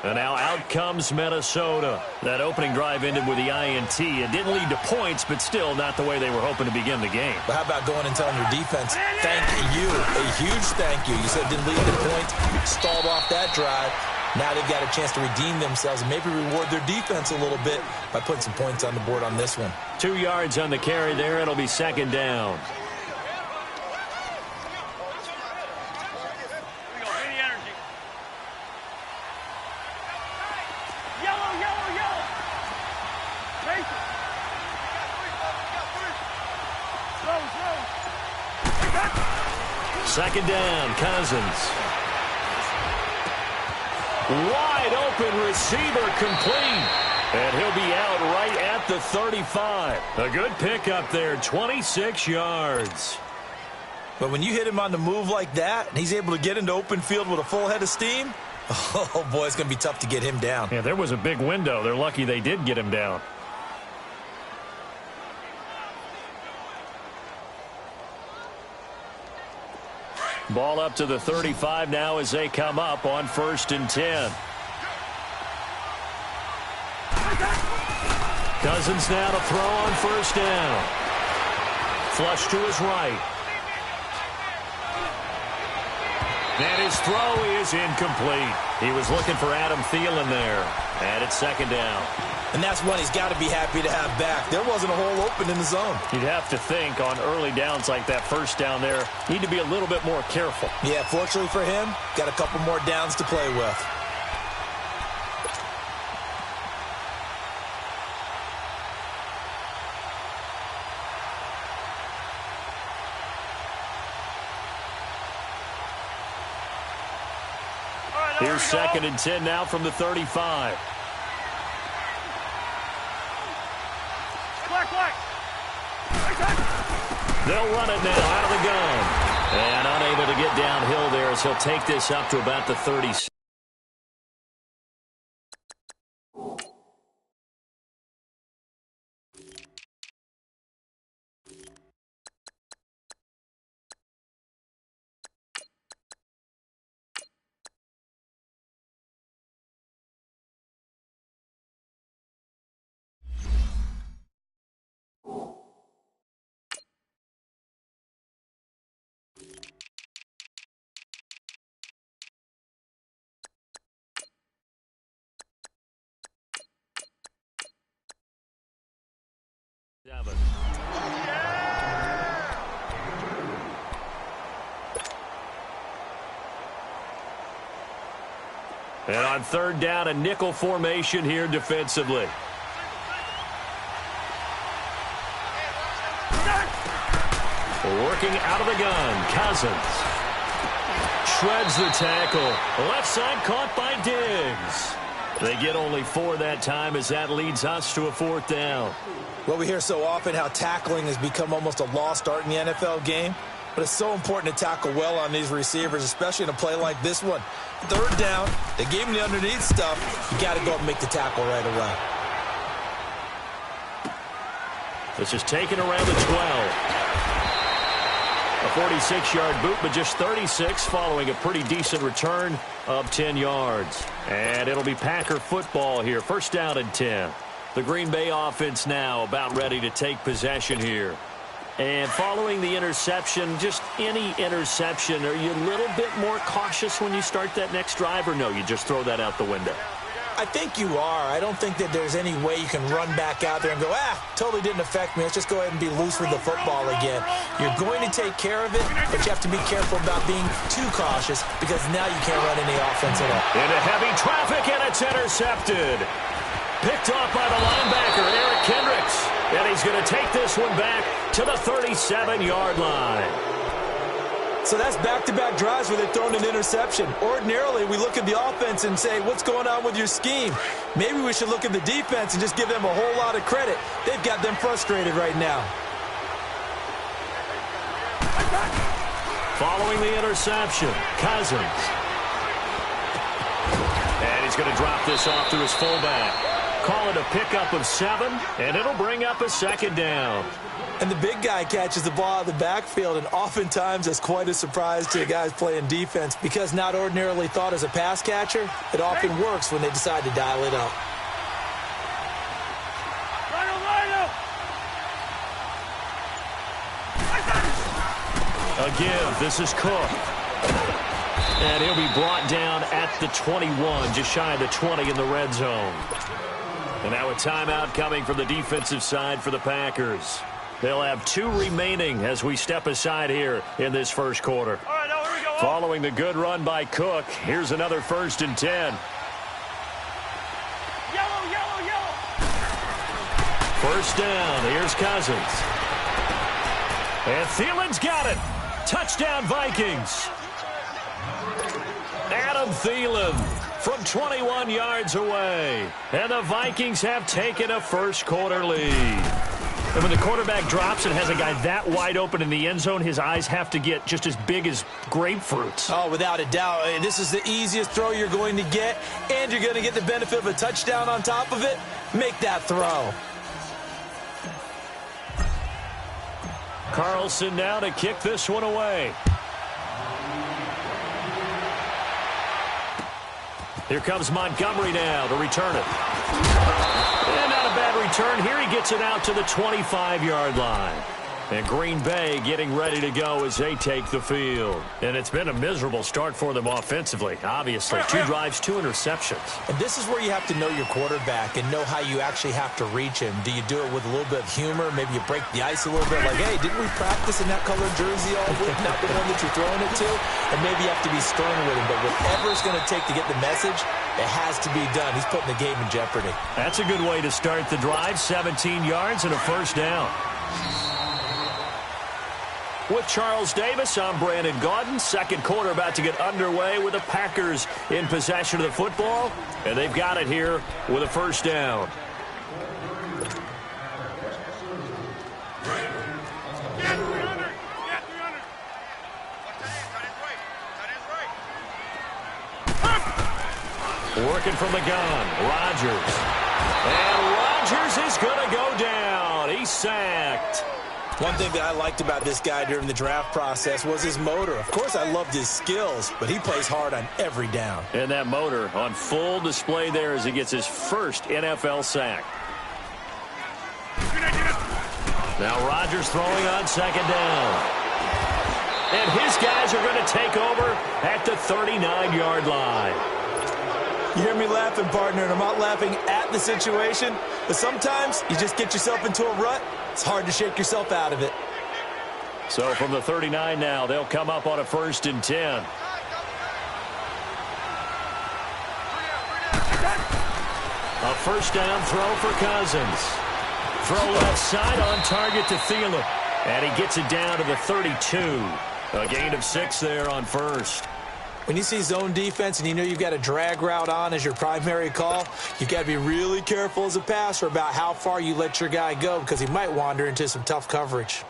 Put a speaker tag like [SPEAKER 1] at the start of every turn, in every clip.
[SPEAKER 1] And now out comes Minnesota. That opening drive ended with the INT. It didn't lead to points, but still not the way they were hoping to begin the game.
[SPEAKER 2] But how about going and telling your defense, thank you, a huge thank you. You said it didn't lead to points, stalled off that drive. Now they've got a chance to redeem themselves and maybe reward their defense a little bit by putting some points on the board on this one.
[SPEAKER 1] 2 yards on the carry there. It'll be second down. Second down, Cousins. Wide open receiver complete. And he'll be out right at the 35. A good pickup there, 26 yards.
[SPEAKER 2] But when you hit him on the move like that, and he's able to get into open field with a full head of steam, oh, boy, it's going to be tough to get him down.
[SPEAKER 1] Yeah, there was a big window. They're lucky they did get him down. Ball up to the 35 now as they come up on 1st and 10. Cousins now to throw on 1st down. Flush to his right. And his throw is incomplete. He was looking for Adam Thielen there. And it's 2nd down.
[SPEAKER 2] And that's one he's got to be happy to have back. There wasn't a hole open in the zone.
[SPEAKER 1] You'd have to think on early downs like that 1st down there, need to be a little bit more careful.
[SPEAKER 2] Yeah, fortunately for him, got a couple more downs to play with.
[SPEAKER 1] Here's 2nd and 10 now from the 35. They'll run it now out of the gun. And unable to get downhill there as he'll take this up to about the 36. And on 3rd down, a nickel formation here defensively. Working out of the gun, Cousins. Shreds the tackle. Left side caught by Diggs. They get only 4 that time as that leads us to a 4th down.
[SPEAKER 2] Well, we hear so often how tackling has become almost a lost art in the NFL game. But it's so important to tackle well on these receivers, especially in a play like this one. 3rd down, they gave him the underneath stuff. You got to go up and make the tackle right away.
[SPEAKER 1] This is taken around the 12. A 46-yard boot, but just 36 following a pretty decent return of 10 yards. And it'll be Packer football here. 1st down and 10. The Green Bay offense now about ready to take possession here. And following the interception, just any interception, are you a little bit more cautious when you start that next drive, or no, you just throw that out the window?
[SPEAKER 2] I think you are. I don't think that there's any way you can run back out there and go, totally didn't affect me. Let's just go ahead and be loose with the football again. You're going to take care of it, but you have to be careful about being too cautious because now you can't run any offense at all.
[SPEAKER 1] Into heavy traffic, and it's intercepted. Picked off by the linebacker, Eric Kendricks. And he's going to take this one back to the 37-yard line.
[SPEAKER 2] So that's back-to-back drives where they've thrown an interception. Ordinarily, we look at the offense and say, what's going on with your scheme? Maybe we should look at the defense and just give them a whole lot of credit. They've got them frustrated right now.
[SPEAKER 1] Following the interception, Cousins. And he's going to drop this off to his fullback. call it a pickup of 7, and it'll bring up a second down.
[SPEAKER 2] And the big guy catches the ball out of the backfield, and oftentimes that's quite a surprise to the guys playing defense because not ordinarily thought as a pass catcher, it often works when they decide to dial it up.
[SPEAKER 1] Again, this is Cook. And he'll be brought down at the 21, just shy of the 20 in the red zone. And now a timeout coming from the defensive side for the Packers. They'll have 2 remaining as we step aside here in this first quarter.
[SPEAKER 3] All right, now here we go.
[SPEAKER 1] Following the good run by Cook, here's another 1st and 10.
[SPEAKER 3] Yellow, yellow, yellow.
[SPEAKER 1] First down, here's Cousins. And Thielen's got it. Touchdown, Vikings. Adam Thielen from 21 yards away. And the Vikings have taken a first-quarter lead. And when the quarterback drops and has a guy that wide open in the end zone, his eyes have to get just as big as grapefruits.
[SPEAKER 2] Oh, without a doubt. This is the easiest throw you're going to get, and you're going to get the benefit of a touchdown on top of it. Make that throw.
[SPEAKER 1] Carlson now to kick this one away. Here comes Montgomery now to return it. And not a bad return. Here he gets it out to the 25-yard line. And Green Bay getting ready to go as they take the field. And it's been a miserable start for them offensively, obviously. 2 drives, 2 interceptions.
[SPEAKER 2] And this is where you have to know your quarterback and know how you actually have to reach him. Do you do it with a little bit of humor? Maybe you break the ice a little bit like, hey, didn't we practice in that colored jersey all week? Not the one that you're throwing it to? And maybe you have to be stern with him. But whatever it's going to take to get the message, it has to be done. He's putting the game in jeopardy.
[SPEAKER 1] That's a good way to start the drive. 17 yards and a first down. With Charles Davis, I'm Brandon Gaudin. Second quarter about to get underway with the Packers in possession of the football. And they've got it here with a first down. Working from the gun, Rodgers. And Rodgers is going to go down. He's sacked.
[SPEAKER 2] One thing that I liked about this guy during the draft process was his motor. Of course, I loved his skills, but he plays hard on every down.
[SPEAKER 1] And that motor on full display there as he gets his first NFL sack. Now Rodgers throwing on second down. And his guys are going to take over at the 39-yard line.
[SPEAKER 2] You hear me laughing, partner, and I'm not laughing at the situation, but sometimes you just get yourself into a rut. It's hard to shake yourself out of it.
[SPEAKER 1] So from the 39 now, they'll come up on a 1st and 10. A first down throw for Cousins. Throw left side on target to Thielen. And he gets it down to the 32. A gain of 6 there on first.
[SPEAKER 2] When you see zone defense and you know you've got a drag route on as your primary call, you've got to be really careful as a passer about how far you let your guy go because he might wander into some tough coverage.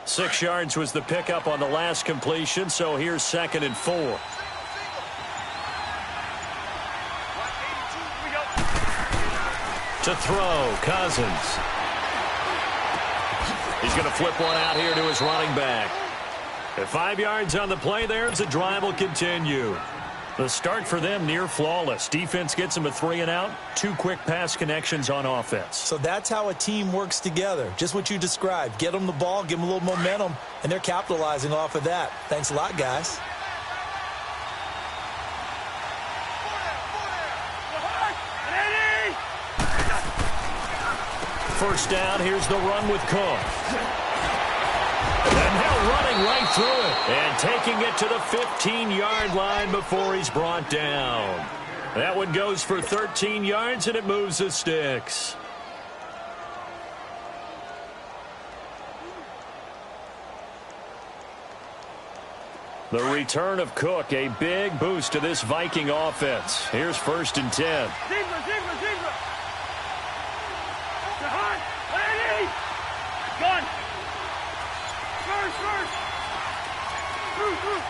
[SPEAKER 1] Six yards was the pickup on the last completion, so here's 2nd and 4. To throw, Cousins. He's going to flip one out here to his running back. At 5 yards on the play there, the drive will continue. The start for them near flawless. Defense gets them a 3 and out. 2 quick pass connections on offense.
[SPEAKER 2] So that's how a team works together. Just what you described. Get them the ball, give them a little momentum, and they're capitalizing off of that. Thanks a lot, guys.
[SPEAKER 1] First down, here's the run with Cook. And now running right through it and taking it to the 15-yard line before he's brought down. That one goes for 13 yards, and it moves the sticks. The return of Cook, a big boost to this Viking offense. Here's 1st and 10.
[SPEAKER 3] Zebra. Jahan, Lanny. Gun. First. Through.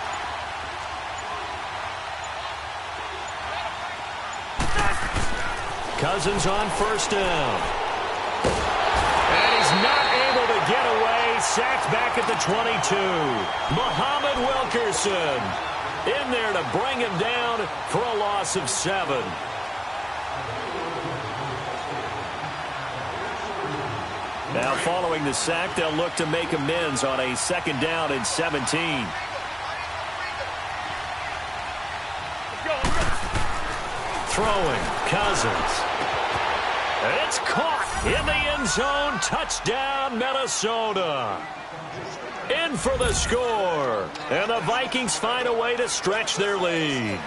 [SPEAKER 1] Cousins on 1st down. And he's not able to get away. Sacked back at the 22. Muhammad Wilkerson in there to bring him down for a loss of 7. Now following the sack, they'll look to make amends on a 2nd down and 17. Throwing, Cousins. It's caught in the end zone. Touchdown, Minnesota. In for the score. And the Vikings find a way to stretch their lead.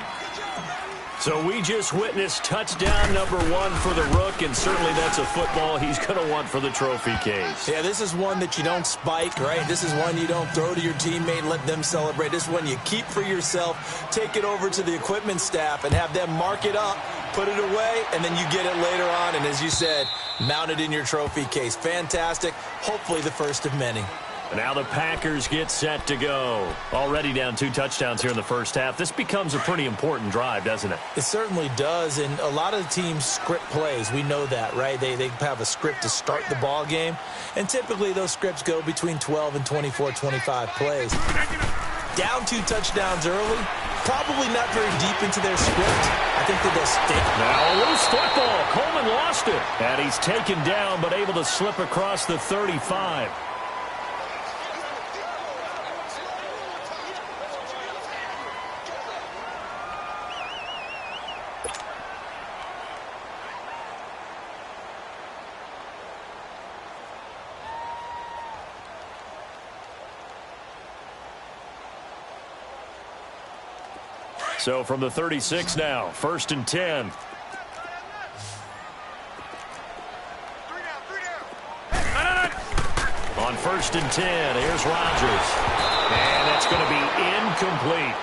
[SPEAKER 1] So we just witnessed touchdown number 1 for the Rook, and certainly that's a football he's going to want for the trophy case.
[SPEAKER 2] Yeah, this is one that you don't spike, right? This is one you don't throw to your teammate and let them celebrate. This is one you keep for yourself, take it over to the equipment staff, and have them mark it up, put it away, and then you get it later on, and as you said, mount it in your trophy case. Fantastic. Hopefully the first of many.
[SPEAKER 1] Now the Packers get set to go. Already down 2 touchdowns here in the first half. This becomes a pretty important drive, doesn't it?
[SPEAKER 2] It certainly does, and a lot of the teams script plays. We know that, right? They have a script to start the ball game, and typically those scripts go between 12 and 24, 25 plays. Down 2 touchdowns early, probably not very deep into their script. I think that they'll stick.
[SPEAKER 1] Now a loose football. Coleman lost it. And he's taken down, but able to slip across the 35. So from the 36 now, 1st and 10. On 1st and 10, here's Rodgers. And that's going to be incomplete.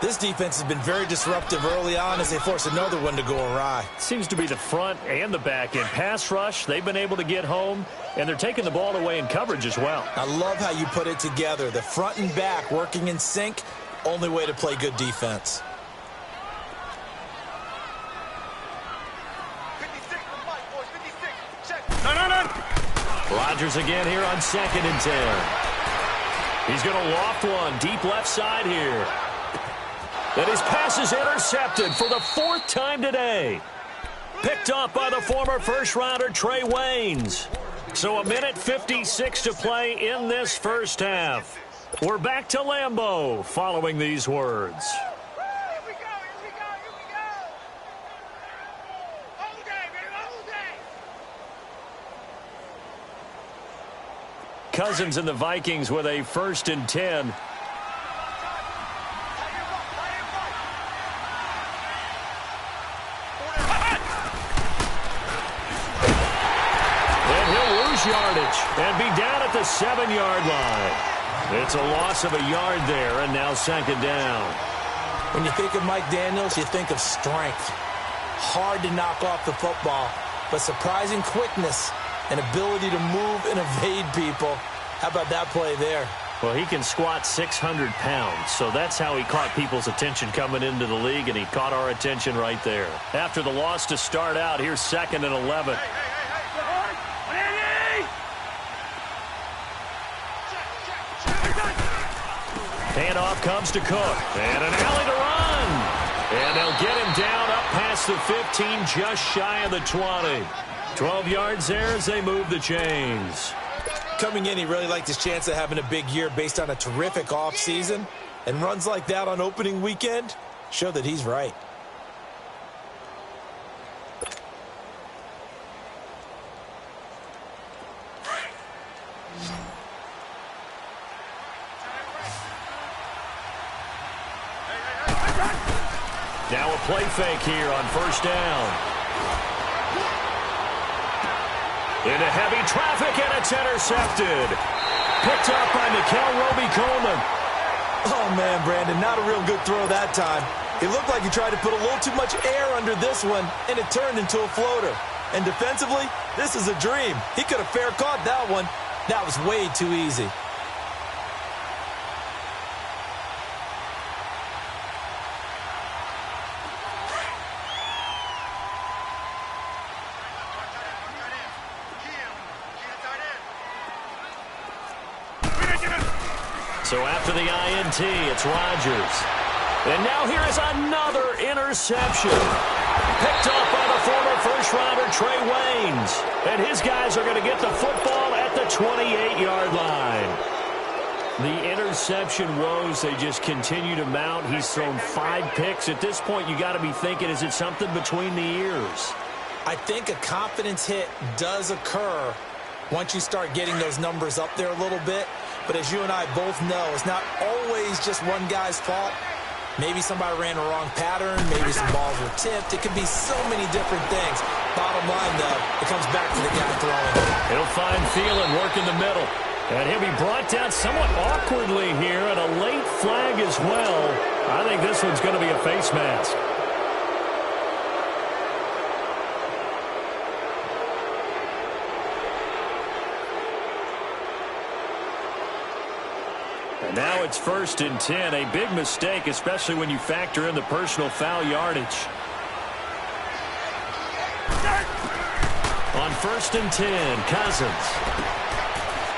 [SPEAKER 2] This defense has been very disruptive early on as they force another one to go awry.
[SPEAKER 1] Seems to be the front and the back end. Pass rush, they've been able to get home, and they're taking the ball away in coverage as well.
[SPEAKER 2] I love how you put it together. The front and back working in sync. Only way to play good defense.
[SPEAKER 1] Rodgers again here on 2nd and 10. He's going to loft one deep left side here. And his pass is intercepted for the 4th time today. Picked up by the former first-rounder Trey Waynes. So 1:56 to play in this first half. We're back to Lambeau following these words.
[SPEAKER 3] Here we go. All day, baby, all day.
[SPEAKER 1] Cousins and the Vikings with a 1st and 10. And he'll lose yardage and be down at the 7-yard line. It's a loss of a yard there, and now 2nd down.
[SPEAKER 2] When you think of Mike Daniels, you think of strength. Hard to knock off the football, but surprising quickness and ability to move and evade people. How about that play there?
[SPEAKER 1] Well, he can squat 600 pounds, so that's how he caught people's attention coming into the league, and he caught our attention right there. After the loss to start out, here's 2nd and 11. Handoff comes to Cook, and an alley to run. And they'll get him down up past the 15, just shy of the 20. 12 yards there as they move the chains.
[SPEAKER 2] Coming in, he really liked his chance of having a big year based on a terrific offseason. And runs like that on opening weekend show that he's right.
[SPEAKER 1] Now a play fake here on 1st down. Into heavy traffic, and it's intercepted. Picked up by Mikel Roby-Coleman.
[SPEAKER 2] Oh, man, Brandon, not a real good throw that time. It looked like he tried to put a little too much air under this one, and it turned into a floater. And defensively, this is a dream. He could have fair caught that one. That was way too easy.
[SPEAKER 1] So after the INT, it's Rodgers. And now here is another interception. Picked off by the former first-rounder Trey Waynes. And his guys are going to get the football at the 28-yard line. The interception woes, they just continue to mount. He's thrown 5 picks. At this point, you got to be thinking, is it something between the ears?
[SPEAKER 2] I think a confidence hit does occur once you start getting those numbers up there a little bit. But as you and I both know, it's not always just one guy's fault. Maybe somebody ran the wrong pattern. Maybe some balls were tipped. It could be so many different things. Bottom line, though, it comes back to the guy throwing it.
[SPEAKER 1] He'll find Thielen work in the middle. And he'll be brought down somewhat awkwardly here, and a late flag as well. I think this one's going to be a face mask. And now it's 1st and 10. A big mistake, especially when you factor in the personal foul yardage. On 1st and 10, Cousins.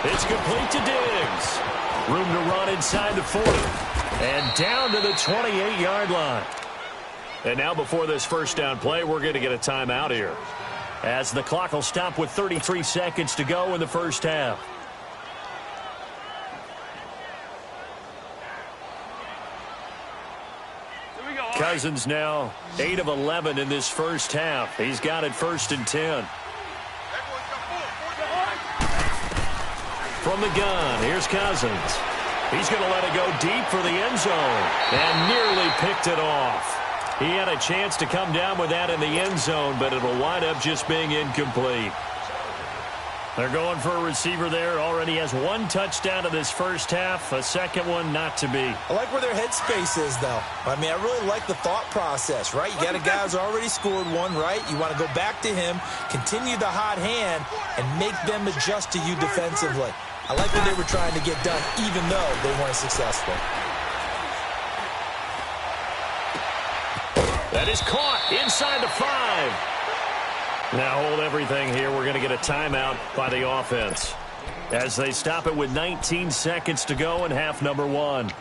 [SPEAKER 1] It's complete to Diggs. Room to run inside the 40. And down to the 28-yard line. And now before this first down play, we're going to get a timeout here, as the clock will stop with 33 seconds to go in the first half. Cousins now 8 of 11 in this first half. He's got it 1st and 10. From the gun, here's Cousins. He's going to let it go deep for the end zone and nearly picked it off. He had a chance to come down with that in the end zone, but it'll wind up just being incomplete. They're going for a receiver there. Already has 1 touchdown in this first half. A second one not to be.
[SPEAKER 2] I like where their headspace is, though. I mean, I really like the thought process, right? You got a guy who's already scored one, right? You want to go back to him, continue the hot hand, and make them adjust to you defensively. I like what they were trying to get done, even though they weren't successful.
[SPEAKER 1] That is caught inside the 5. Now hold everything here. We're going to get a timeout by the offense as they stop it with 19 seconds to go in half number 1.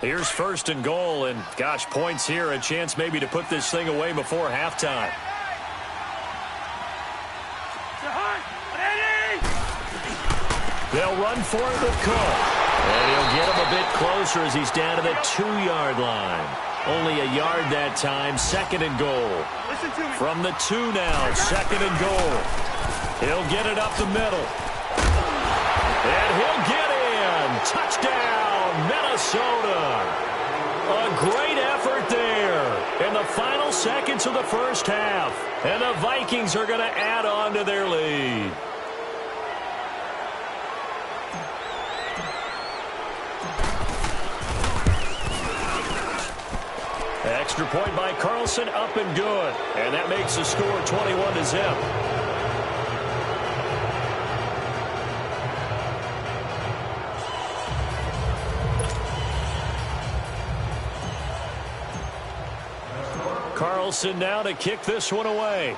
[SPEAKER 1] Here's 1st and goal, and gosh, points here. A chance maybe to put this thing away before halftime. They'll run for it with Cook. And he'll get him a bit closer as he's down to the 2-yard line. Only a yard that time. 2nd and goal. From the 2 now. 2nd and goal. He'll get it up the middle. And he'll get in. Touchdown, Minnesota. A great effort there in the final seconds of the first half. And the Vikings are going to add on to their lead. Extra point by Carlson, up and good. And that makes the score 21-0. Carlson now to kick this one away.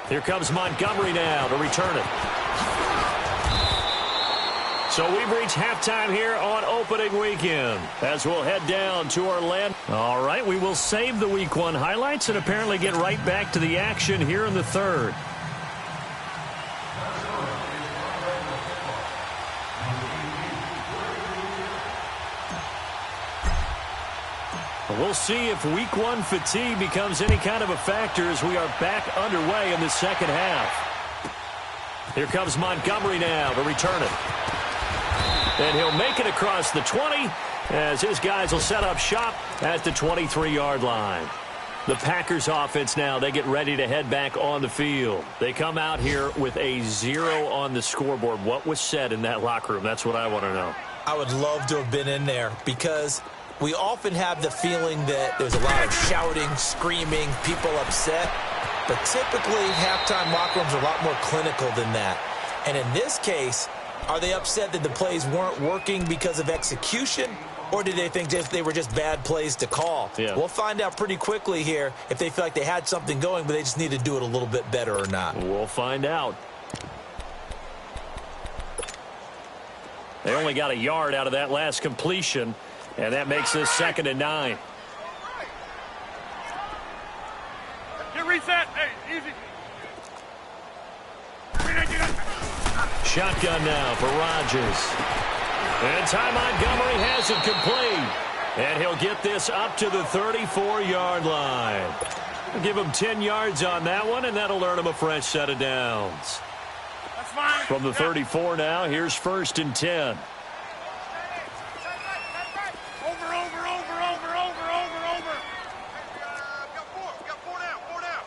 [SPEAKER 1] Here comes Montgomery now to return it. So we've reached halftime here on opening weekend as we'll head down to Orlando. All right, we will save the Week 1 highlights and apparently get right back to the action here in the third. We'll see if Week 1 fatigue becomes any kind of a factor as we are back underway in the second half. Here comes Montgomery now to return it. And he'll make it across the 20 as his guys will set up shop at the 23-yard line. The Packers offense now, they get ready to head back on the field. They come out here with a 0 on the scoreboard. What was said in that locker room? That's what I want to know.
[SPEAKER 2] I would love to have been in there because we often have the feeling that there's a lot of shouting, screaming, people upset. But typically, halftime locker rooms are a lot more clinical than that. And in this case, are they upset that the plays weren't working because of execution? Or did they think they were just bad plays to call?
[SPEAKER 1] Yeah.
[SPEAKER 2] We'll find out pretty quickly here if they feel like they had something going, but they just need to do it a little bit better or not.
[SPEAKER 1] We'll find out. They only got a yard out of that last completion, and that makes this 2nd and 9.
[SPEAKER 3] Get reset. Hey, easy.
[SPEAKER 1] Shotgun now for Rodgers. And Ty Montgomery has it complete. And he'll get this up to the 34-yard line. We'll give him 10 yards on that one, and that'll earn him a fresh set of downs.
[SPEAKER 3] That's fine.
[SPEAKER 1] From the 34 now, here's 1st and 10.
[SPEAKER 3] Over. Got four down.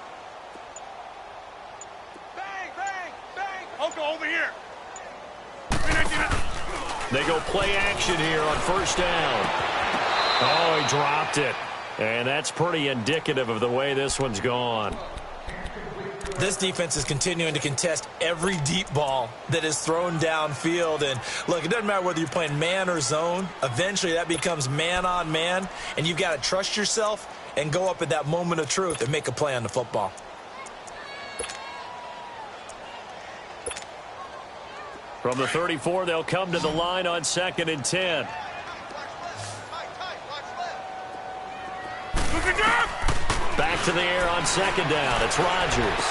[SPEAKER 3] Bang. Oko, over here.
[SPEAKER 1] They go play action here on 1st down. Oh, he dropped it. And that's pretty indicative of the way this one's gone.
[SPEAKER 2] This defense is continuing to contest every deep ball that is thrown downfield. And, look, it doesn't matter whether you're playing man or zone. Eventually, that becomes man on man. And you've got to trust yourself and go up at that moment of truth and make a play on the football.
[SPEAKER 1] From the 34, they'll come to the line on 2nd and 10. Back to the air on 2nd down. It's Rodgers.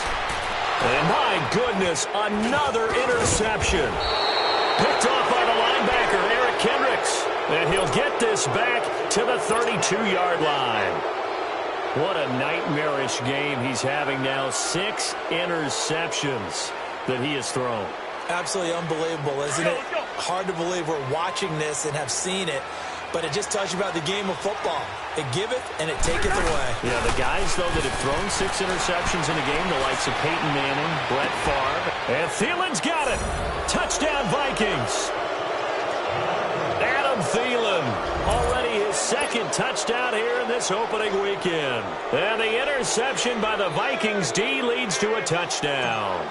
[SPEAKER 1] And my goodness, another interception. Picked off by the linebacker, Eric Kendricks. And he'll get this back to the 32-yard line. What a nightmarish game he's having now. 6 interceptions that he has thrown.
[SPEAKER 2] Absolutely unbelievable, isn't it? Hard to believe we're watching this and have seen it, but it just tells you about the game of football. It giveth and it taketh away.
[SPEAKER 1] Yeah, the guys, though, that have thrown 6 interceptions in a game, the likes of Peyton Manning, Brett Favre, and Thielen's got it. Touchdown, Vikings. Adam Thielen, already his 2nd touchdown here in this opening weekend. And the interception by the Vikings D leads to a touchdown.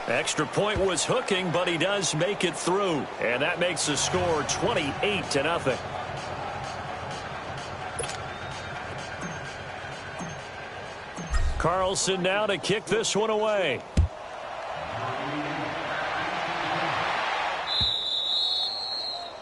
[SPEAKER 1] Extra point was hooking, but he does make it through. And that makes the score 28-0. Carlson now to kick this one away.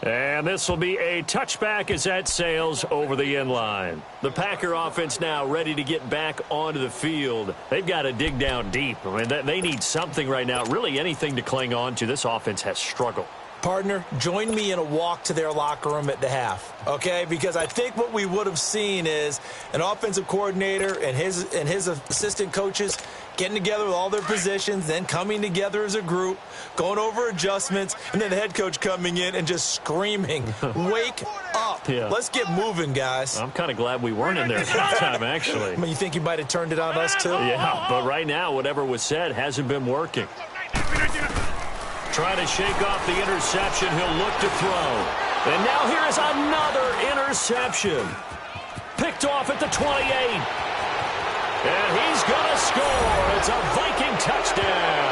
[SPEAKER 1] And this will be a touchback as that sails over the end line. The Packer offense now ready to get back onto the field. They've got to dig down deep. I mean, they need something right now, really anything to cling on to. This offense has struggled.
[SPEAKER 2] Partner, join me in a walk to their locker room at the half, okay? Because I think what we would have seen is an offensive coordinator and his assistant coaches getting together with all their positions, then coming together as a group, going over adjustments, and then the head coach coming in and just screaming, wake up.
[SPEAKER 1] Yeah.
[SPEAKER 2] Let's get moving, guys.
[SPEAKER 1] I'm kind of glad we weren't in there at that time, actually.
[SPEAKER 2] I mean, you think you might have turned it on us, too?
[SPEAKER 1] Yeah, but right now, whatever was said hasn't been working. Trying to shake off the interception. He'll look to throw. And now here is another interception. Picked off at the 28. And he's going to score. It's a Viking touchdown.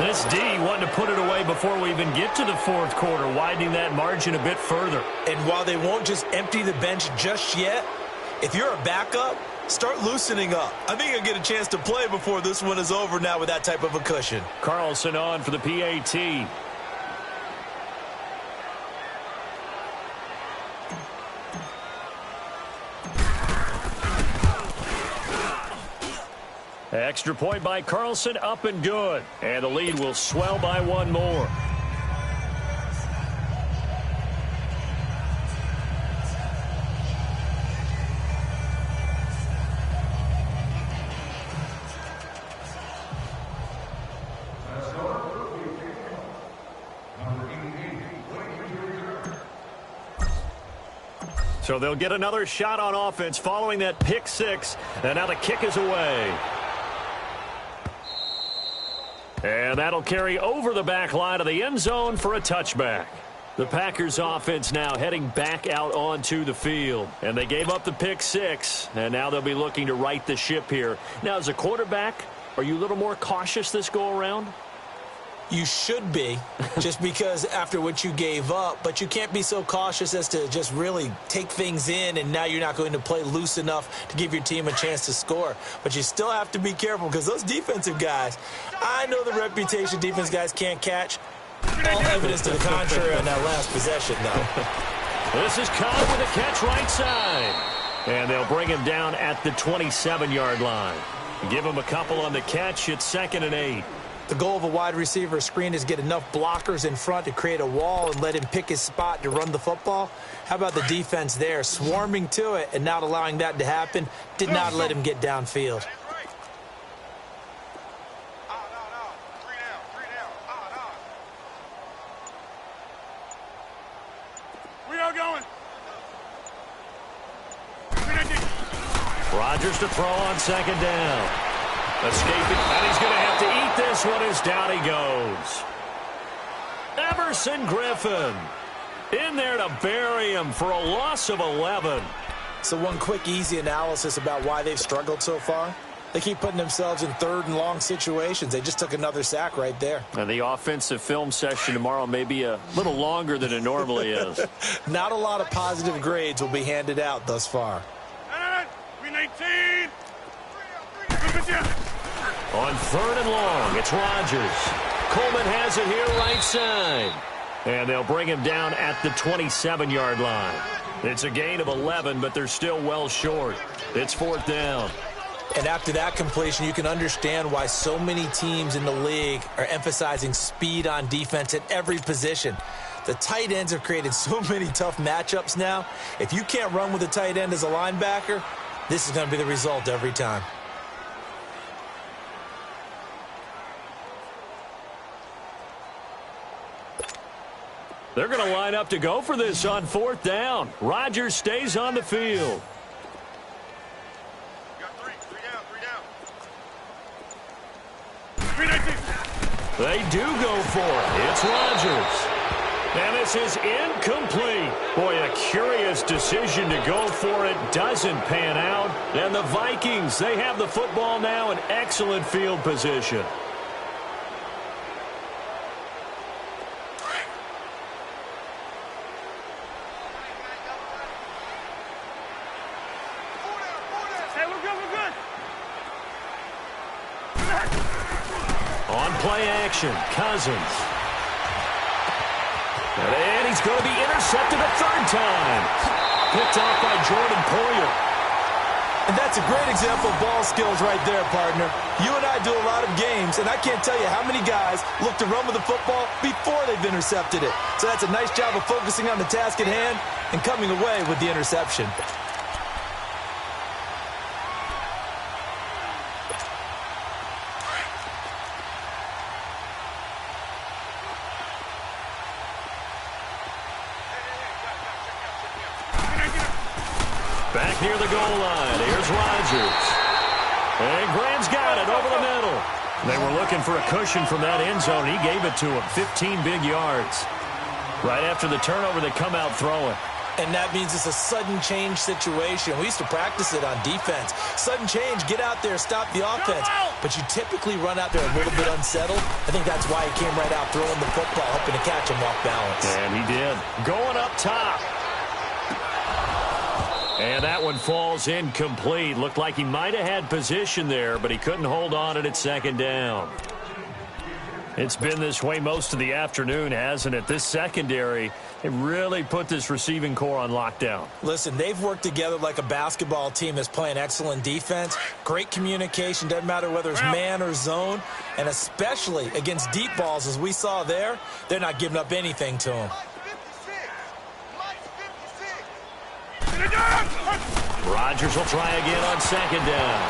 [SPEAKER 1] This D wanted to put it away before we even get to the 4th quarter, widening that margin a bit further.
[SPEAKER 2] And while they won't just empty the bench just yet, if you're a backup, start loosening up. I think you'll get a chance to play before this one is over now with that type of a cushion.
[SPEAKER 1] Carlson on for the PAT. Extra point by Carlson, up and good. And the lead will swell by 1 more. So they'll get another shot on offense following that pick six. And now the kick is away. And that'll carry over the back line of the end zone for a touchback. The Packers offense now heading back out onto the field. And they gave up the pick six, and now they'll be looking to right the ship here. Now, as a quarterback, are you a little more cautious this go-around?
[SPEAKER 2] You should be, just because after what you gave up, but you can't be so cautious as to just really take things in, and now you're not going to play loose enough to give your team a chance to score. But you still have to be careful because those defensive guys, I know the reputation defense guys can't catch. All evidence to the contrary on that last possession, though.
[SPEAKER 1] This is Cobb with a catch right side. And they'll bring him down at the 27-yard line. Give him a couple on the catch. It's 2nd and 8.
[SPEAKER 2] The goal of a wide receiver screen is get enough blockers in front to create a wall and let him pick his spot to run the football. How about the defense there, swarming to it and not allowing that to happen? Did not let him get downfield.
[SPEAKER 1] Rodgers to throw on 2nd down. Escaping, and he's going to have to eat this one as down he goes. Everson Griffin in there to bury him for a loss of 11.
[SPEAKER 2] So one quick, easy analysis about why they've struggled so far. They keep putting themselves in 3rd and long situations. They just took another sack right there.
[SPEAKER 1] And the offensive film session tomorrow may be a little longer than it normally is.
[SPEAKER 2] Not a lot of positive grades will be handed out thus far.
[SPEAKER 3] We 19.
[SPEAKER 1] On 3rd and long, it's Rodgers. Coleman has it here right side. And they'll bring him down at the 27-yard line. It's a gain of 11, but they're still well short. It's 4th down.
[SPEAKER 2] And after that completion, you can understand why so many teams in the league are emphasizing speed on defense at every position. The tight ends have created so many tough matchups now. If you can't run with a tight end as a linebacker, this is going to be the result every time.
[SPEAKER 1] They're going to line up to go for this on 4th down. Rodgers stays on the field. They do go for it. It's Rodgers. And this is incomplete. Boy, a curious decision to go for it. Doesn't pan out. And the Vikings, they have the football now in excellent field position. On play action, Cousins. And he's going to be intercepted a 3rd time. Picked off by Jordan Poyer.
[SPEAKER 2] And that's a great example of ball skills right there, partner. You and I do a lot of games, and I can't tell you how many guys look to run with the football before they've intercepted it. So that's a nice job of focusing on the task at hand and coming away with the interception.
[SPEAKER 1] Back near the goal line. Here's Rodgers. And Graham's got it over the middle. They were looking for a cushion from that end zone. He gave it to him. 15 big yards. Right after the turnover, they come out throwing.
[SPEAKER 2] And that means it's a sudden change situation. We used to practice it on defense. Sudden change, get out there, stop the offense. But you typically run out there a little bit unsettled. I think that's why he came right out throwing the football, hoping to catch him off balance.
[SPEAKER 1] And he did. Going up top. And that one falls incomplete. Looked like he might have had position there, but he couldn't hold on it at 2nd down. It's been this way most of the afternoon, hasn't it? This secondary, it really put this receiving core on lockdown.
[SPEAKER 2] Listen, they've worked together like a basketball team that's playing excellent defense. Great communication, doesn't matter whether it's man or zone. And especially against deep balls, as we saw there, they're not giving up anything to them.
[SPEAKER 1] Rodgers will try again on 2nd down.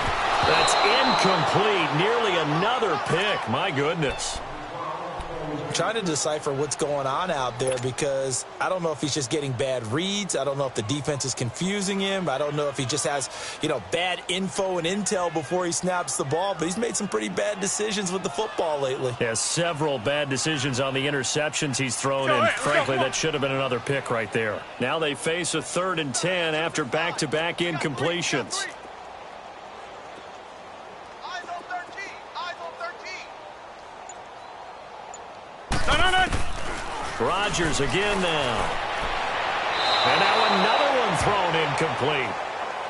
[SPEAKER 1] That's incomplete. Nearly another pick. My goodness.
[SPEAKER 2] trying to decipher what's going on out there because I don't know if he's just getting bad reads. I don't know if the defense is confusing him. I don't know if he just has, bad info and intel before he snaps the ball, but he's made some pretty bad decisions with the football lately.
[SPEAKER 1] Yeah, several bad decisions on the interceptions he's thrown, and frankly, that should have been another pick right there. Now they face a 3rd and 10 after back-to-back incompletions. Rodgers again now. And now another one thrown incomplete.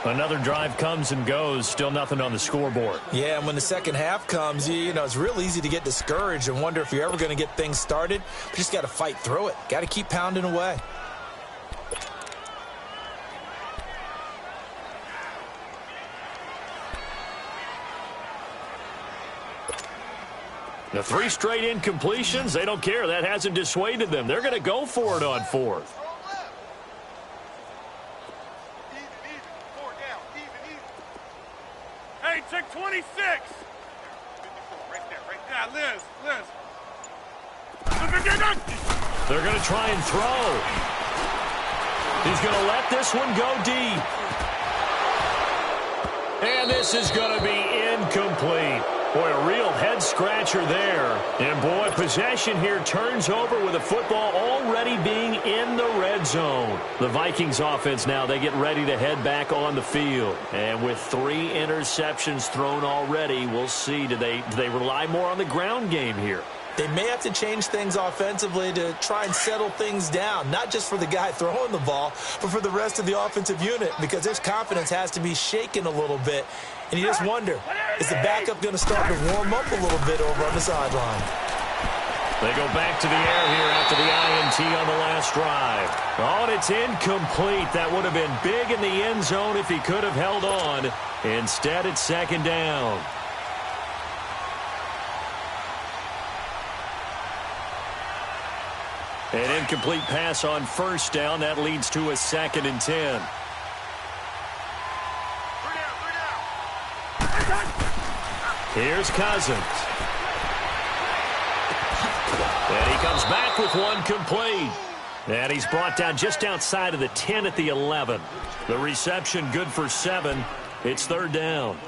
[SPEAKER 1] Another drive comes and goes, still nothing on the scoreboard.
[SPEAKER 2] Yeah, and when the second half comes, it's real easy to get discouraged and wonder if you're ever going to get things started. You just got to fight through it. Got to keep pounding away.
[SPEAKER 1] The 3 straight incompletions, they don't care. That hasn't dissuaded them. They're going to go for it on 4th.
[SPEAKER 3] Hey, check 26. Right there, Liz.
[SPEAKER 1] They're going to try and throw. He's going to let this one go deep. And this is going to be incomplete. Boy, a real head-scratcher there. And, boy, possession here turns over with the football already being in the red zone. The Vikings offense now, they get ready to head back on the field. And with 3 interceptions thrown already, we'll see. Do they rely more on the ground game here?
[SPEAKER 2] They may have to change things offensively to try and settle things down, not just for the guy throwing the ball, but for the rest of the offensive unit, because his confidence has to be shaken a little bit. And you just wonder, is the backup going to start to warm up a little bit over on the sideline?
[SPEAKER 1] They go back to the air here after the INT on the last drive. Oh, and it's incomplete. That would have been big in the end zone if he could have held on. Instead, it's 2nd down. An incomplete pass on 1st down. That leads to a 2nd and 10. Here's Cousins. And he comes back with one complete. And he's brought down just outside of the 10 at the 11. The reception good for 7. It's 3rd down.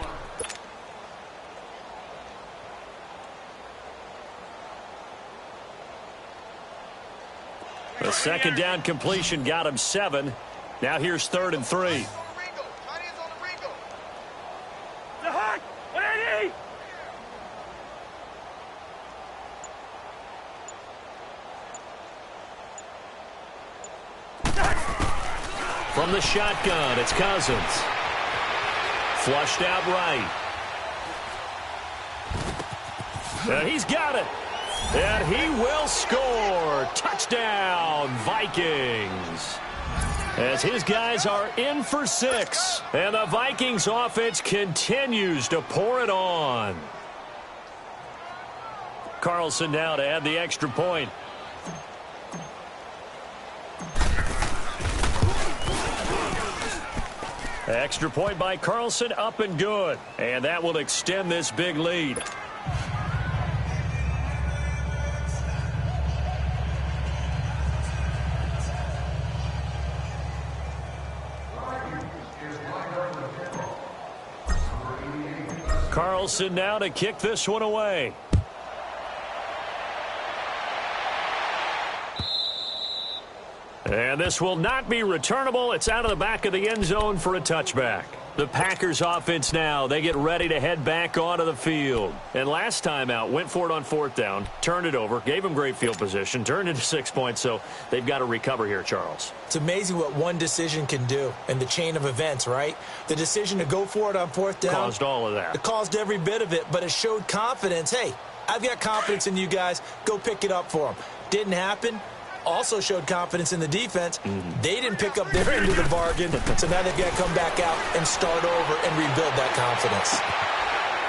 [SPEAKER 1] The 2nd down completion got him 7. Now here's 3rd and 3. From the shotgun, it's Cousins. Flushed out right. And he's got it. And he will score. Touchdown, Vikings. As his guys are in for 6. And the Vikings offense continues to pour it on. Carlson now to add the extra point. Extra point by Carlson, up and good. And that will extend this big lead. Carlson now to kick this one away. And this will not be returnable. It's out of the back of the end zone for a touchback. The Packers offense now, they get ready to head back onto the field. And last time out, went for it on 4th down, turned it over, gave them great field position, turned into 6 points, so they've got to recover here, Charles.
[SPEAKER 2] It's amazing what one decision can do in the chain of events, right? The decision to go for it on 4th down.
[SPEAKER 1] Caused all of that.
[SPEAKER 2] It caused every bit of it, but it showed confidence. Hey, I've got confidence in you guys. Go pick it up for them. Didn't happen. Also showed confidence in the defense. They didn't pick up their end of the bargain, so now they've got to come back out and start over and rebuild that confidence.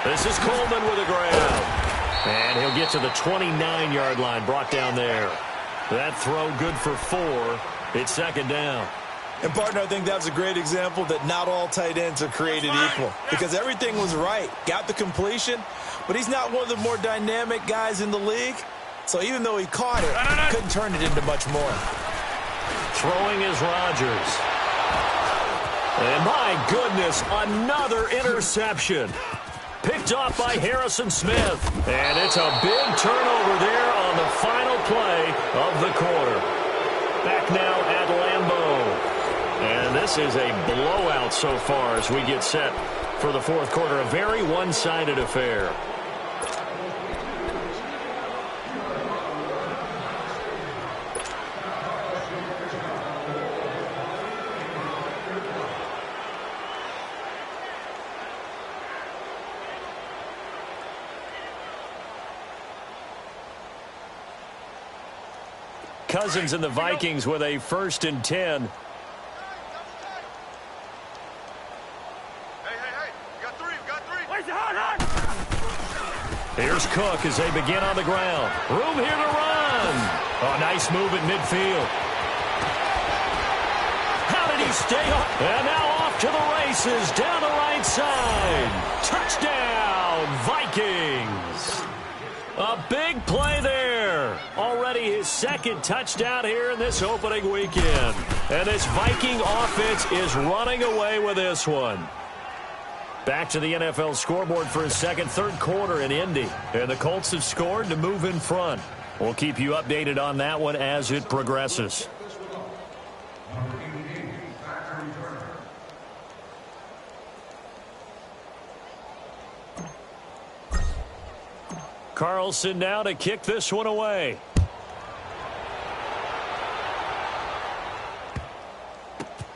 [SPEAKER 1] This is Coleman with a grab. And he'll get to the 29-yard line, brought down there. That throw good for 4. It's 2nd down.
[SPEAKER 2] And, partner, I think that was a great example that not all tight ends are created equal, because everything was right. Got the completion, but he's not one of the more dynamic guys in the league. So even though he caught it, he couldn't turn it into much more.
[SPEAKER 1] Throwing is Rodgers. And my goodness, another interception. Picked off by Harrison Smith. And it's a big turnover there on the final play of the quarter. Back now at Lambeau. And this is a blowout so far as we get set for the fourth quarter. A very one-sided affair. Cousins and the Vikings with a 1st and 10. Here's Cook as they begin on the ground. Room here to run. Oh, nice move at midfield. How did he stay up? And now off to the races down the right side. Touchdown, Vikings. A big play there. Already his 2nd touchdown here in this opening weekend. And this Viking offense is running away with this one. Back to the NFL scoreboard for his third quarter in Indy. And the Colts have scored to move in front. We'll keep you updated on that one as it progresses. Carlson now to kick this one away.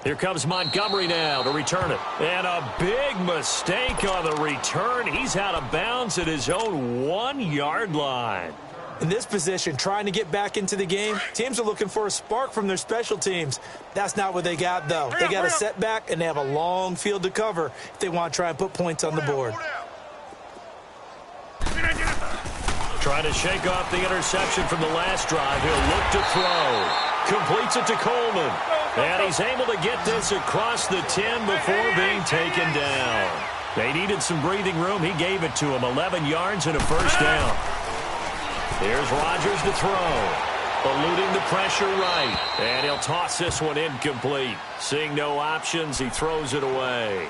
[SPEAKER 1] Here comes Montgomery now to return it. And a big mistake on the return. He's out of bounds at his own 1-yard line.
[SPEAKER 2] In this position, trying to get back into the game, teams are looking for a spark from their special teams. That's not what they got, though. They got a setback, and they have a long field to cover if they want to try and put points on the board.
[SPEAKER 1] Trying to shake off the interception from the last drive. He'll look to throw. Completes it to Coleman. And he's able to get this across the 10 before being taken down. They needed some breathing room. He gave it to him. 11 yards and a 1st down. Here's Rodgers to throw. Eluding the pressure right. And he'll toss this one incomplete. Seeing no options, he throws it away.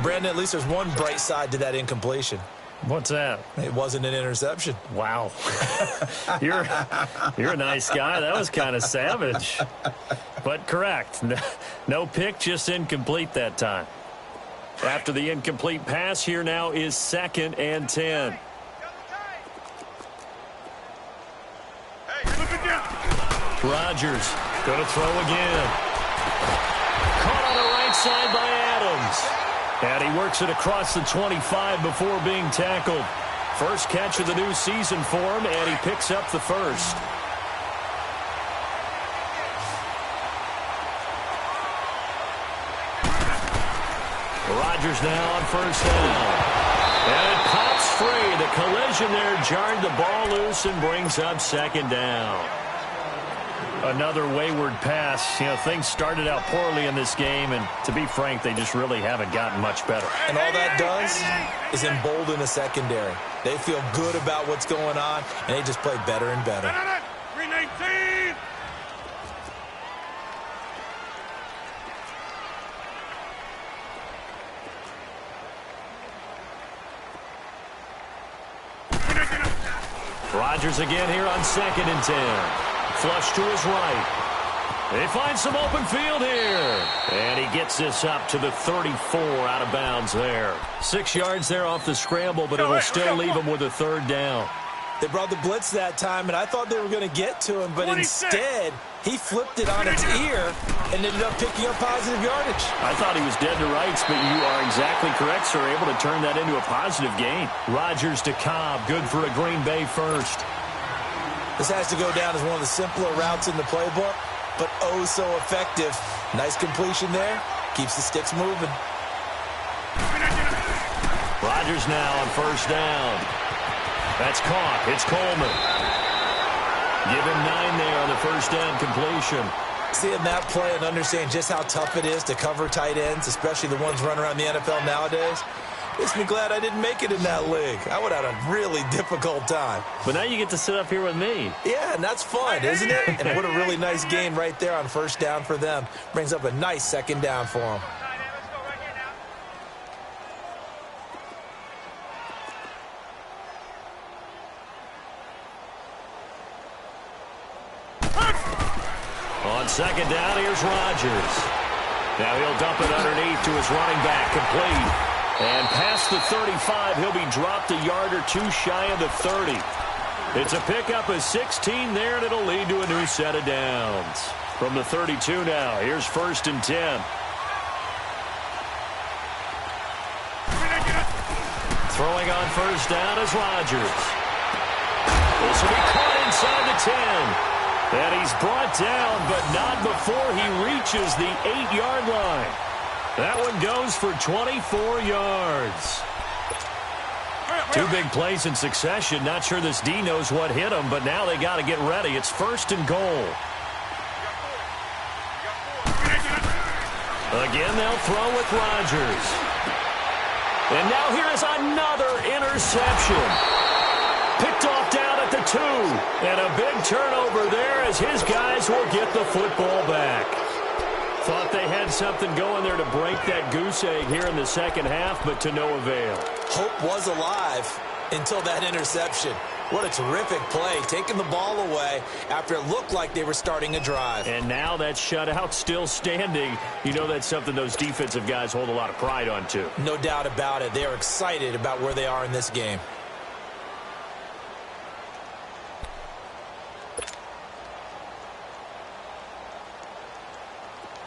[SPEAKER 2] Brandon, at least there's one bright side to that incompletion.
[SPEAKER 1] What's that?
[SPEAKER 2] It wasn't an interception.
[SPEAKER 1] Wow. You're a nice guy. That was kind of savage. But correct. No pick, just incomplete that time. After the incomplete pass, here now is 2nd and 10. Rodgers going to throw again. Caught on the right side by Adams. And he works it across the 25 before being tackled. First catch of the new season for him, and he picks up the 1st. Rodgers now on 1st down. And it pops free. The collision there jarred the ball loose and brings up 2nd down. Another wayward pass. You know, things started out poorly in this game, and to be frank, they just really haven't gotten much better.
[SPEAKER 2] And all that does is embolden the secondary. They feel good about what's going on, and they just play better and better.
[SPEAKER 3] 319!
[SPEAKER 1] Rodgers again here on 2nd and 10. Flush to his right. They find some open field here. And he gets this up to the 34 out of bounds there. 6 yards there off the scramble, but it'll still leave him with a 3rd down.
[SPEAKER 2] They brought the blitz that time, and I thought they were going to get to him, but instead he flipped it on its ear and ended up picking up positive yardage.
[SPEAKER 1] I thought he was dead to rights, but you are exactly correct, sir. Able to turn that into a positive gain. Rodgers to Cobb. Good for a Green Bay 1st.
[SPEAKER 2] This has to go down as one of the simpler routes in the playbook, but oh so effective. Nice completion there. Keeps the sticks moving.
[SPEAKER 1] Rodgers now on 1st down. That's caught. It's Coleman. Give him 9 there on the 1st down completion.
[SPEAKER 2] Seeing that play and understand just how tough it is to cover tight ends, especially the ones running around the NFL nowadays, Makes me glad I didn't make it in that league. I would have had a really difficult time.
[SPEAKER 1] But now you get to sit up here with me.
[SPEAKER 2] Yeah, and that's fun, isn't it? And what a really nice game right there on first down for them. Brings up a nice second down for them.
[SPEAKER 1] On second down, here's Rodgers. Now he'll dump it underneath to his running back, complete. And past the 35, he'll be dropped a yard or two shy of the 30. It's a pickup of 16 there, and it'll lead to a new set of downs. From the 32 now, here's 1st and 10. Throwing on first down is Rodgers. This will be caught inside the 10. And he's brought down, but not before he reaches the 8-yard line. That one goes for 24 yards. Two big plays in succession. Not sure this D knows what hit him, but now they got to get ready. It's 1st and goal. Again, they'll throw with Rodgers. And now here is another interception. Picked off down at the 2. And a big turnover there as his guys will get the football back. Thought they had something going there to break that goose egg here in the second half, but to no avail.
[SPEAKER 2] Hope was alive until that interception. What a terrific play, taking the ball away after it looked like they were starting a drive.
[SPEAKER 1] And now that shutout still standing. You know that's something those defensive guys hold a lot of pride on, too.
[SPEAKER 2] No doubt about it. They are excited about where they are in this game.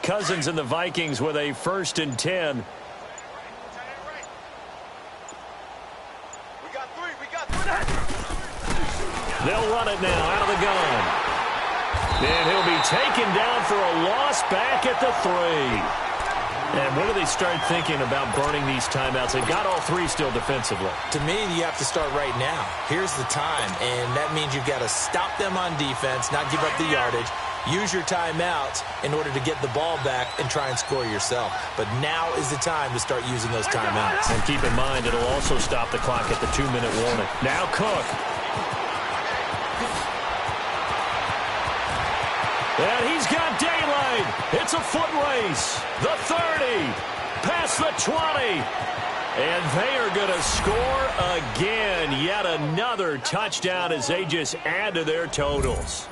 [SPEAKER 1] Cousins and the Vikings with a 1st and 10. They'll run it now out of the gun. And he'll be taken down for a loss back at the 3. And when do they start thinking about burning these timeouts? They've got all 3 still defensively.
[SPEAKER 2] To me, you have to start right now. Here's the time, and that means you've got to stop them on defense, not give up the yardage. Use your timeouts in order to get the ball back and try and score yourself. But now is the time to start using those timeouts.
[SPEAKER 1] And keep in mind, it'll also stop the clock at the 2-minute warning. Now Cook. And he's got daylight. It's a foot race. The 30. Past the 20. And they are going to score again. Yet another touchdown as they just add to their totals.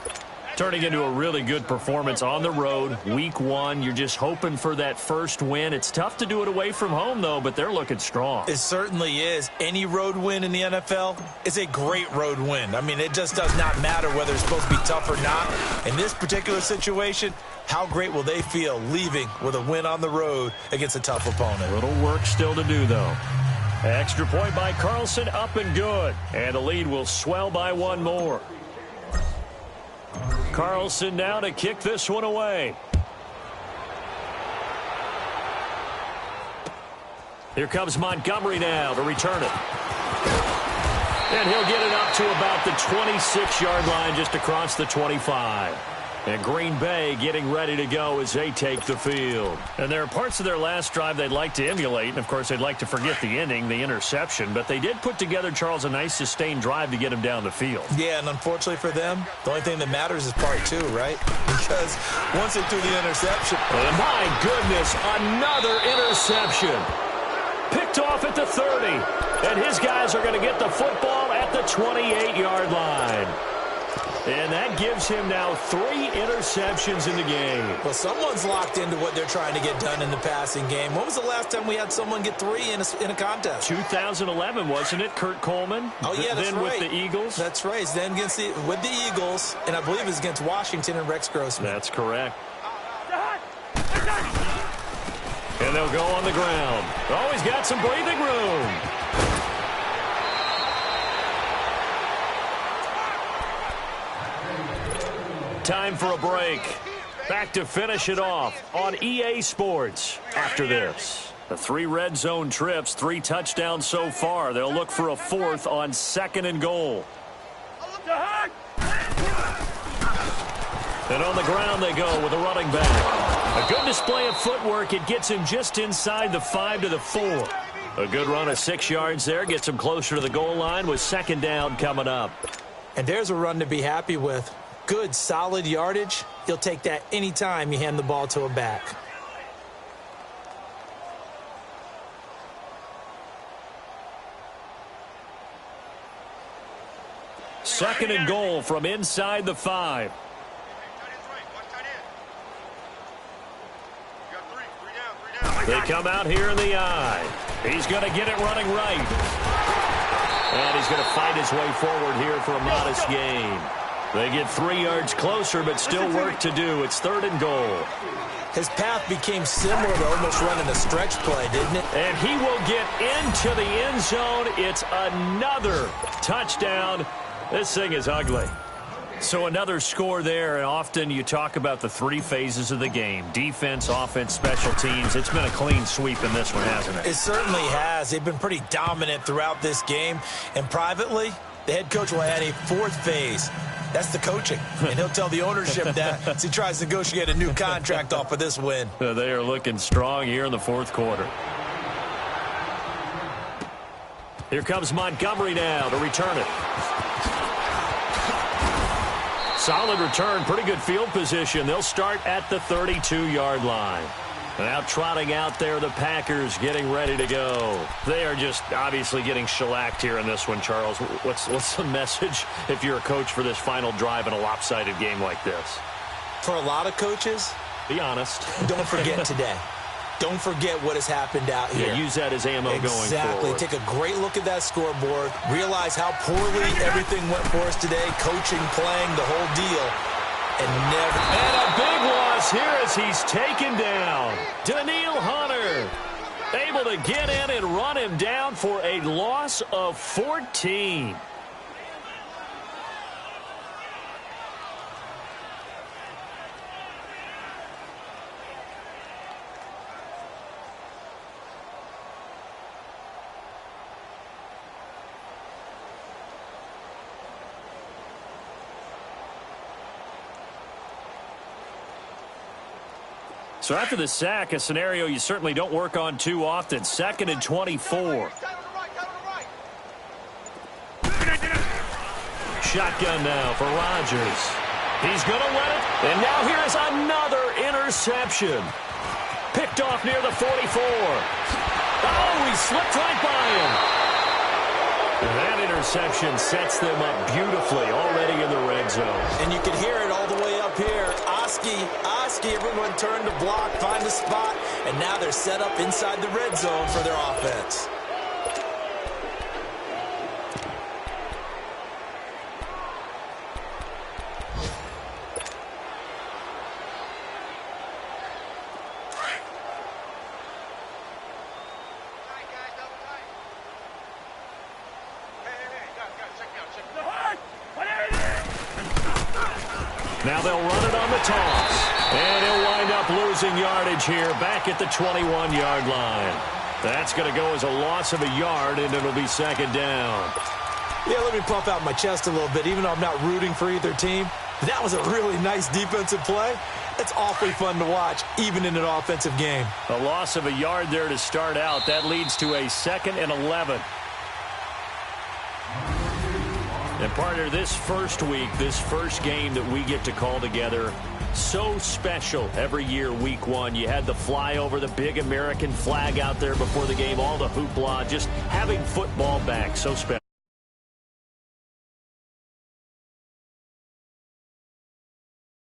[SPEAKER 1] Turning into a really good performance on the road. Week 1, you're just hoping for that first win. It's tough to do it away from home, though, but they're looking strong.
[SPEAKER 2] It certainly is. Any road win in the NFL is a great road win. I mean, it just does not matter whether it's supposed to be tough or not. In this particular situation, how great will they feel leaving with a win on the road against a tough opponent?
[SPEAKER 1] A little work still to do, though. Extra point by Carlson, up and good. And the lead will swell by one more. Carlson now to kick this one away. Here comes Montgomery now to return it. And he'll get it up to about the 26-yard line, just across the 25. And Green Bay getting ready to go as they take the field. And there are parts of their last drive they'd like to emulate. And, of course, they'd like to forget the ending, the interception. But they did put together, Charles, a nice sustained drive to get him down the field.
[SPEAKER 2] Yeah, and unfortunately for them, the only thing that matters is part 2, right? Because once they threw the interception.
[SPEAKER 1] And my goodness, another interception. Picked off at the 30. And his guys are going to get the football at the 28-yard line. And that gives him now 3 interceptions in the game.
[SPEAKER 2] Well, someone's locked into what they're trying to get done in the passing game. When was the last time we had someone get 3 in a contest?
[SPEAKER 1] 2011, wasn't it? Kurt Coleman?
[SPEAKER 2] Oh, yeah, that's
[SPEAKER 1] then
[SPEAKER 2] right.
[SPEAKER 1] With the Eagles?
[SPEAKER 2] That's right. Then with the Eagles, and I believe it's against Washington and Rex Grossman.
[SPEAKER 1] That's correct. And they'll go on the ground. Oh, he's got some breathing room. Time for a break. Back to finish it off on EA Sports after this. The 3 red zone trips, 3 touchdowns so far. They'll look for a 4th on 2nd and goal. And on the ground they go with a running back. A good display of footwork. It gets him just inside the 5 to the 4. A good run of 6 yards there. Gets him closer to the goal line with second down coming up.
[SPEAKER 2] And there's a run to be happy with. Good, solid yardage. He'll take that anytime you hand the ball to a back.
[SPEAKER 1] Second and goal from inside the 5. They come out here in the eye. He's going to get it running right. And he's going to fight his way forward here for a modest gain. They get 3 yards closer, but still work to do. It's third and goal.
[SPEAKER 2] His path became similar to almost running a stretch play, didn't it?
[SPEAKER 1] And he will get into the end zone. It's another touchdown. This thing is ugly. So another score there, and often you talk about the 3 phases of the game. Defense, offense, special teams. It's been a clean sweep in this one, hasn't it?
[SPEAKER 2] It certainly has. They've been pretty dominant throughout this game. And privately, the head coach will add a 4th phase. That's the coaching. And he'll tell the ownership that as he tries to negotiate a new contract off of this win.
[SPEAKER 1] They are looking strong here in the 4th quarter. Here comes Montgomery now to return it. Solid return, pretty good field position. They'll start at the 32-yard line. And now trotting out there, the Packers getting ready to go. They are just obviously getting shellacked here in this one, Charles. What's the message if you're a coach for this final drive in a lopsided game like this?
[SPEAKER 2] For a lot of coaches,
[SPEAKER 1] be honest.
[SPEAKER 2] Don't forget today. Don't forget what has happened out here.
[SPEAKER 1] Yeah, use that as ammo going forward.
[SPEAKER 2] Exactly. Take a great look at that scoreboard. Realize how poorly everything went for us today. Coaching, playing, the whole deal. And
[SPEAKER 1] a big loss here as he's taken down. Daniil Hunter able to get in and run him down for a loss of 14. So after the sack, a scenario you certainly don't work on too often. 2nd and 24. Shotgun now for Rodgers. He's going to win it. And now here's another interception. Picked off near the 44. Oh, he slipped right by him. And that interception sets them up beautifully already in the red zone.
[SPEAKER 2] And you can hear it all the way up here. Oski, everyone turned to block, find a spot, and now they're set up inside the red zone for their offense.
[SPEAKER 1] Now they'll run it on the toss. And he'll wind up losing yardage here back at the 21-yard line. That's going to go as a loss of a yard, and it'll be second down.
[SPEAKER 2] Yeah, let me pump out my chest a little bit, even though I'm not rooting for either team. That was a really nice defensive play. It's awfully fun to watch, even in an offensive game.
[SPEAKER 1] A loss of a yard there to start out. That leads to a 2nd and 11. And partner, this first week, this first game that we get to call together, so special every year, week 1. You had the flyover, the big American flag out there before the game, all the hoopla, just having football back, so special.